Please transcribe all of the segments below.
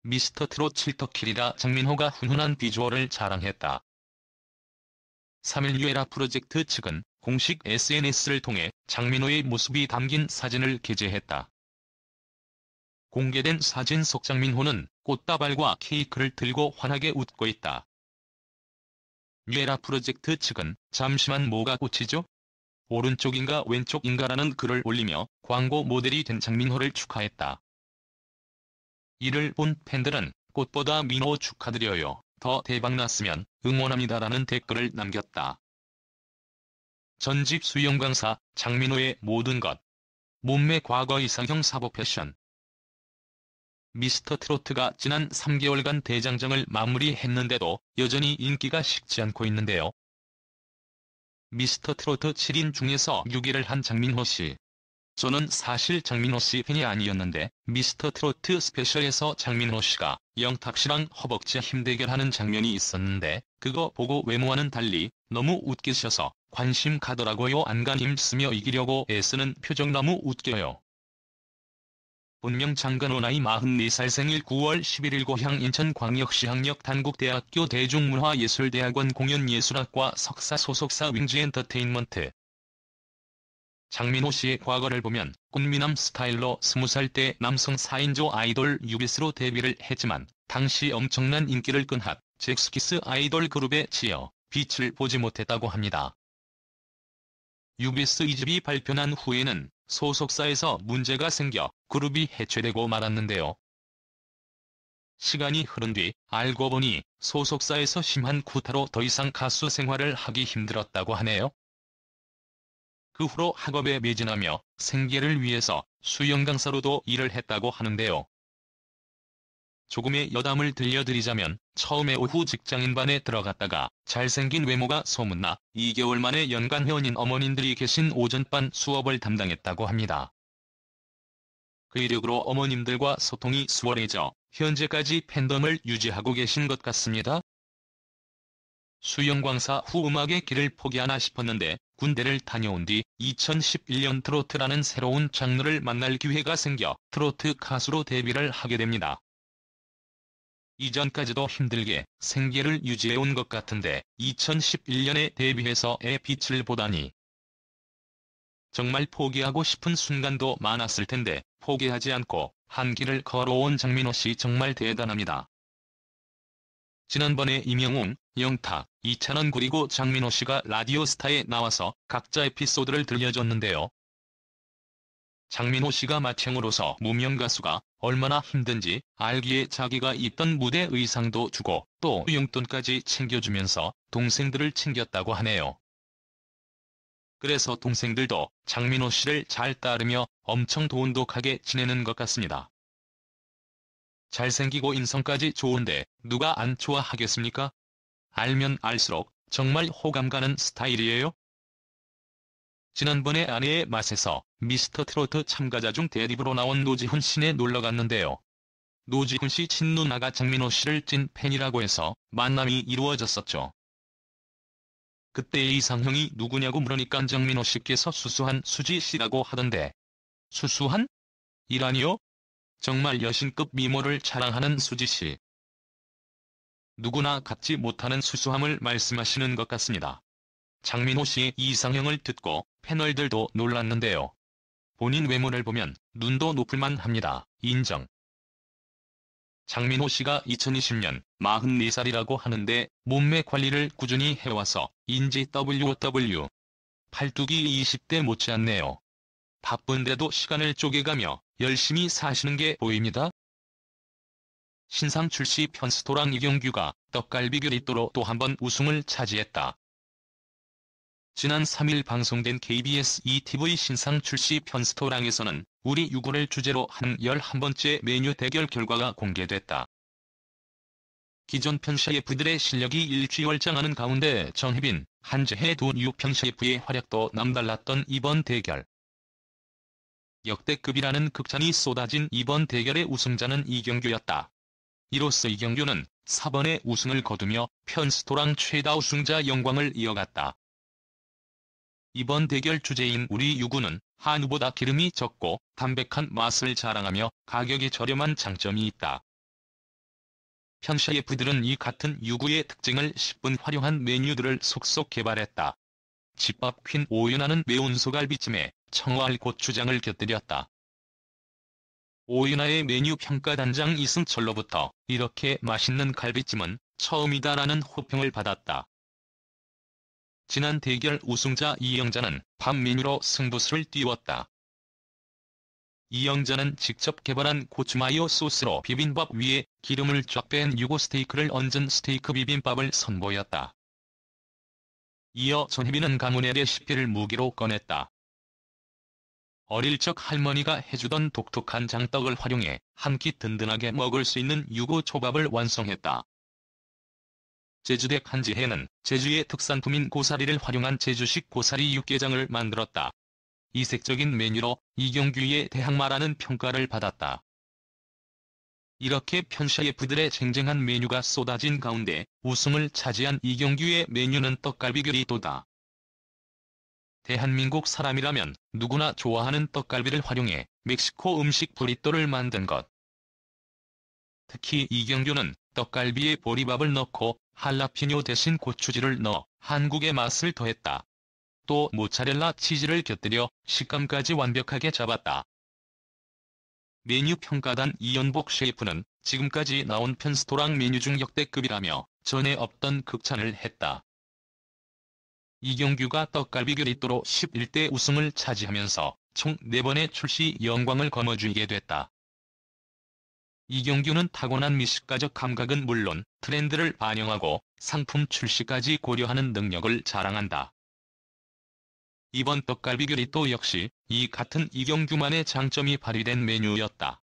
미스터트롯 7터킬이라 장민호가 훈훈한 비주얼을 자랑했다. 3일 유에라 프로젝트 측은 공식 SNS를 통해 장민호의 모습이 담긴 사진을 게재했다. 공개된 사진 속 장민호는 꽃다발과 케이크를 들고 환하게 웃고 있다. 유에라 프로젝트 측은 잠시만 뭐가 꽃이죠? 오른쪽인가 왼쪽인가라는 글을 올리며 광고 모델이 된 장민호를 축하했다. 이를 본 팬들은 꽃보다 민호 축하드려요. 더 대박났으면 응원합니다라는 댓글을 남겼다. 전직 수영 강사 장민호의 모든 것. 몸매 과거 이상형 사복 패션. 미스터트로트가 지난 3개월간 대장정을 마무리했는데도 여전히 인기가 식지 않고 있는데요. 미스터트로트 7인 중에서 6위를 한 장민호 씨. 저는 사실 장민호 씨 팬이 아니었는데 미스터트로트 스페셜에서 장민호 씨가 영탁 씨랑 허벅지 힘 대결하는 장면이 있었는데 그거 보고 외모와는 달리 너무 웃기셔서 관심 가더라고요. 안간 힘쓰며 이기려고 애쓰는 표정 너무 웃겨요. 본명 장근호 나이 44살 생일 9월 11일 고향 인천광역시항력 단국대학교 대중문화예술대학원 공연예술학과 석사 소속사 윙즈엔터테인먼트. 장민호 씨의 과거를 보면 꽃미남 스타일로 20살 때 남성 4인조 아이돌 유비스로 데뷔를 했지만 당시 엄청난 인기를 끈 핫 잭스키스 아이돌 그룹에 치여 빛을 보지 못했다고 합니다. 유비스 2집이 발표난 후에는 소속사에서 문제가 생겨 그룹이 해체되고 말았는데요. 시간이 흐른 뒤 알고 보니 소속사에서 심한 구타로 더 이상 가수 생활을 하기 힘들었다고 하네요. 그 후로 학업에 매진하며 생계를 위해서 수영 강사로도 일을 했다고 하는데요. 조금의 여담을 들려드리자면 처음에 오후 직장인반에 들어갔다가 잘생긴 외모가 소문나 2개월 만에 연간 회원인 어머님들이 계신 오전반 수업을 담당했다고 합니다. 그 이력으로 어머님들과 소통이 수월해져 현재까지 팬덤을 유지하고 계신 것 같습니다. 수영 강사 후 음악의 길을 포기하나 싶었는데 군대를 다녀온 뒤 2011년 트로트라는 새로운 장르를 만날 기회가 생겨 트로트 가수로 데뷔를 하게 됩니다. 이전까지도 힘들게 생계를 유지해온 것 같은데 2011년에 데뷔해서의 빛을 보다니. 정말 포기하고 싶은 순간도 많았을 텐데 포기하지 않고 한 길을 걸어온 장민호 씨 정말 대단합니다. 지난번에 임영웅, 영탁, 이찬원 그리고 장민호 씨가 라디오스타에 나와서 각자 에피소드를 들려줬는데요. 장민호 씨가 맏형으로서 무명 가수가 얼마나 힘든지 알기에 자기가 입던 무대 의상도 주고 또 용돈까지 챙겨주면서 동생들을 챙겼다고 하네요. 그래서 동생들도 장민호 씨를 잘 따르며 엄청 돈독하게 지내는 것 같습니다. 잘생기고 인성까지 좋은데 누가 안 좋아하겠습니까? 알면 알수록 정말 호감 가는 스타일이에요. 지난번에 아내의 맛에서 미스터트로트 참가자 중 대립으로 나온 노지훈 씨네 놀러갔는데요. 노지훈 씨 친누나가 장민호 씨를 찐 팬이라고 해서 만남이 이루어졌었죠. 그때 이상형이 누구냐고 물으니까 장민호 씨께서 수수한 수지 씨라고 하던데. 수수한? 이라니요? 정말 여신급 미모를 자랑하는 수지 씨. 누구나 갖지 못하는 수수함을 말씀하시는 것 같습니다. 장민호 씨의 이상형을 듣고 패널들도 놀랐는데요. 본인 외모를 보면 눈도 높을만 합니다. 인정. 장민호 씨가 2020년 44살이라고 하는데 몸매 관리를 꾸준히 해와서 인지 WOW. 팔뚝이 20대 못지않네요. 바쁜데도 시간을 쪼개가며 열심히 사시는 게 보입니다. 신상 출시 편스토랑 이경규가 떡갈비 교리또로 또 한 번 우승을 차지했다. 지난 3일 방송된 KBS ETV 신상 출시 편스토랑에서는 우리 유구를 주제로 한 11번째 메뉴 대결 결과가 공개됐다. 기존 편 셰프들의 실력이 일취월장하는 가운데 정혜빈, 한재혜 두 뉴편 셰프의 활약도 남달랐던 이번 대결. 역대급이라는 극찬이 쏟아진 이번 대결의 우승자는 이경규였다. 이로써 이경규는 4번의 우승을 거두며 편스토랑 최다 우승자 영광을 이어갔다. 이번 대결 주제인 우리 유구는 한우보다 기름이 적고 담백한 맛을 자랑하며 가격이 저렴한 장점이 있다. 편셰프들은 이 같은 유구의 특징을 10분 활용한 메뉴들을 속속 개발했다. 집밥 퀸 오윤아는 매운 소갈비찜에 청어알 고추장을 곁들였다. 오윤아의 메뉴 평가단장 이승철로부터 이렇게 맛있는 갈비찜은 처음이다라는 호평을 받았다. 지난 대결 우승자 이영자는 밥 메뉴로 승부수를 띄웠다. 이영자는 직접 개발한 고추마요 소스로 비빔밥 위에 기름을 쫙 뺀 유고 스테이크를 얹은 스테이크 비빔밥을 선보였다. 이어 전혜빈은 가문의 레시피를 무기로 꺼냈다. 어릴 적 할머니가 해주던 독특한 장떡을 활용해 한 끼 든든하게 먹을 수 있는 유고 초밥을 완성했다. 제주댁 한지혜는 제주의 특산품인 고사리를 활용한 제주식 고사리 육개장을 만들었다. 이색적인 메뉴로 이경규의 대항마라는 평가를 받았다. 이렇게 편셰프들의 쟁쟁한 메뉴가 쏟아진 가운데 우승을 차지한 이경규의 메뉴는 떡갈비교리또다. 대한민국 사람이라면 누구나 좋아하는 떡갈비를 활용해 멕시코 음식 브리또를 만든 것. 특히 이경규는 떡갈비에 보리밥을 넣고 할라피뇨 대신 고추지를 넣어 한국의 맛을 더했다. 또 모차렐라 치즈를 곁들여 식감까지 완벽하게 잡았다. 메뉴 평가단 이연복 셰프는 지금까지 나온 편스토랑 메뉴 중 역대급이라며 전에 없던 극찬을 했다. 이경규가 떡갈비교리또로 11대 우승을 차지하면서 총 4번의 출시 영광을 거머쥐게 됐다. 이경규는 타고난 미식가적 감각은 물론 트렌드를 반영하고 상품 출시까지 고려하는 능력을 자랑한다. 이번 떡갈비교리또 역시 이 같은 이경규만의 장점이 발휘된 메뉴였다.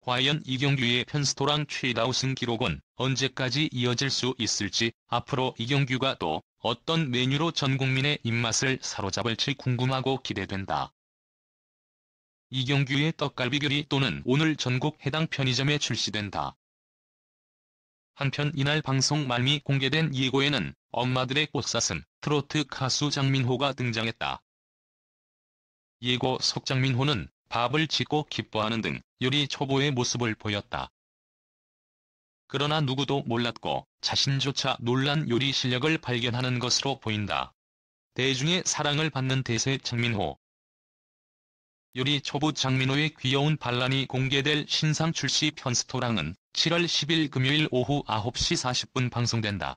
과연 이경규의 편스토랑 최다 우승 기록은 언제까지 이어질 수 있을지, 앞으로 이경규가 또 어떤 메뉴로 전 국민의 입맛을 사로잡을지 궁금하고 기대된다. 이경규의 떡갈비교리또는 오늘 전국 해당 편의점에 출시된다. 한편 이날 방송 말미 공개된 예고에는 엄마들의 꽃사슴, 트로트 가수 장민호가 등장했다. 예고 속 장민호는 밥을 짓고 기뻐하는 등 요리 초보의 모습을 보였다. 그러나 누구도 몰랐고 자신조차 놀란 요리 실력을 발견하는 것으로 보인다. 대중의 사랑을 받는 대세 장민호. 요리 초보 장민호의 귀여운 반란이 공개될 신상 출시 편스토랑은 7월 10일 금요일 오후 9시 40분 방송된다.